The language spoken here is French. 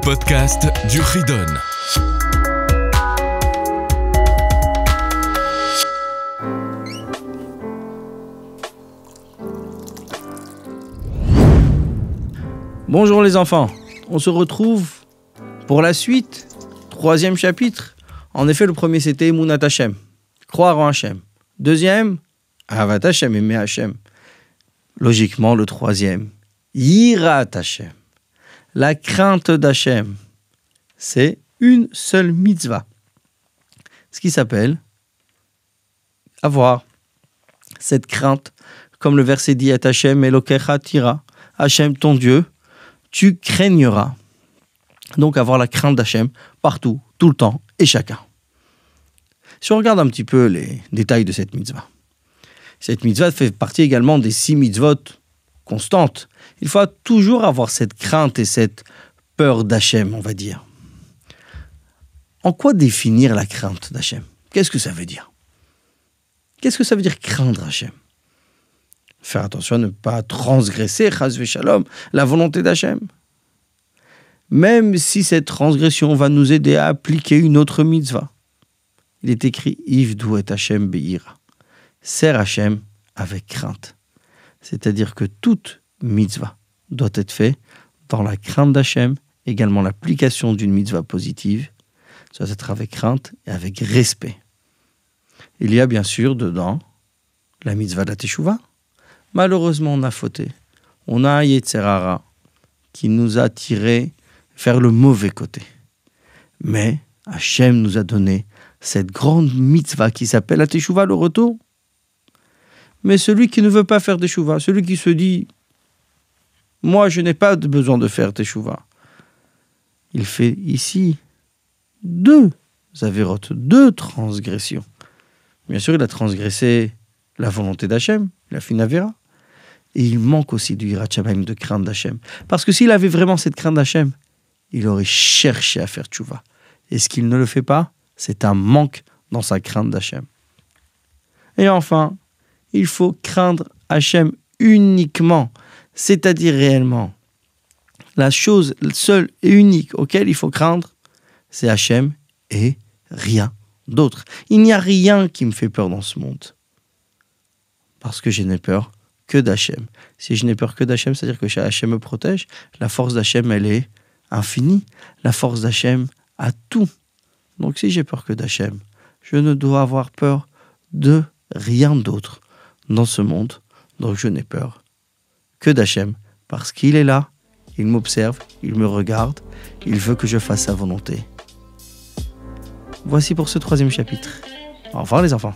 podcast du Ridon. Bonjour les enfants, on se retrouve pour la suite, 3e chapitre. En effet, le premier c'était Emunat Hashem, croire en Hashem. Deuxième, Ahavat Hashem, aimer Hashem. Logiquement, le 3e, Yirat Hashem, la crainte d'Hashem. C'est une seule mitzvah. Ce qui s'appelle avoir cette crainte, comme le verset dit, Et Hashem Elokecha tira, Hashem ton Dieu, tu craigneras. Donc avoir la crainte d'Hashem partout, tout le temps et chacun. Si on regarde un petit peu les détails de cette mitzvah, cette mitzvah fait partie également des 6 mitzvot constantes. Il faut toujours avoir cette crainte et cette peur d'Hashem, on va dire. En quoi définir la crainte d'Hashem ? Qu'est-ce que ça veut dire ? Qu'est-ce que ça veut dire craindre Hachem ? Faire attention à ne pas transgresser, chas v'shalom, la volonté d'Hachem. Même si cette transgression va nous aider à appliquer une autre mitzvah. Il est écrit « Ivdu et Hachem be'ira » Sers Hachem avec crainte. C'est-à-dire que toute mitzvah doit être faite dans la crainte d'Hachem, également l'application d'une mitzvah positive, ça doit être avec crainte et avec respect. Il y a bien sûr dedans la mitzvah de la teshuva. Malheureusement, on a fauté. On a un Yetzer Hara qui nous a tiré vers le mauvais côté. Mais Hachem nous a donné cette grande mitzvah qui s'appelle la teshuva, le retour. Mais celui qui ne veut pas faire teshuva, celui qui se dit « Moi, je n'ai pas besoin de faire teshuva », il fait ici 2 avérotes, 2 transgressions. Bien sûr, il a transgressé la volonté d'Hachem, il a fait une avéra. Et il manque aussi du Yirat Shamayim, de crainte d'Hachem. Parce que s'il avait vraiment cette crainte d'Hachem, il aurait cherché à faire tchouva. Et ce qu'il ne le fait pas, c'est un manque dans sa crainte d'Hachem. Et enfin, il faut craindre Hachem uniquement, c'est-à-dire réellement. La chose seule et unique auquel il faut craindre, c'est Hachem et rien d'autre. Il n'y a rien qui me fait peur dans ce monde. Parce que je n'ai peur que d'Hachem. Si je n'ai peur que d'Hachem, c'est-à-dire que Hachem me protège. La force d'Hachem, elle est infinie. La force d'Hachem a tout. Donc si j'ai peur que d'Hachem, je ne dois avoir peur de rien d'autre dans ce monde. Donc je n'ai peur que d'Hachem, parce qu'il est là, il m'observe, il me regarde, il veut que je fasse sa volonté. Voici pour ce 3e chapitre. Au revoir les enfants.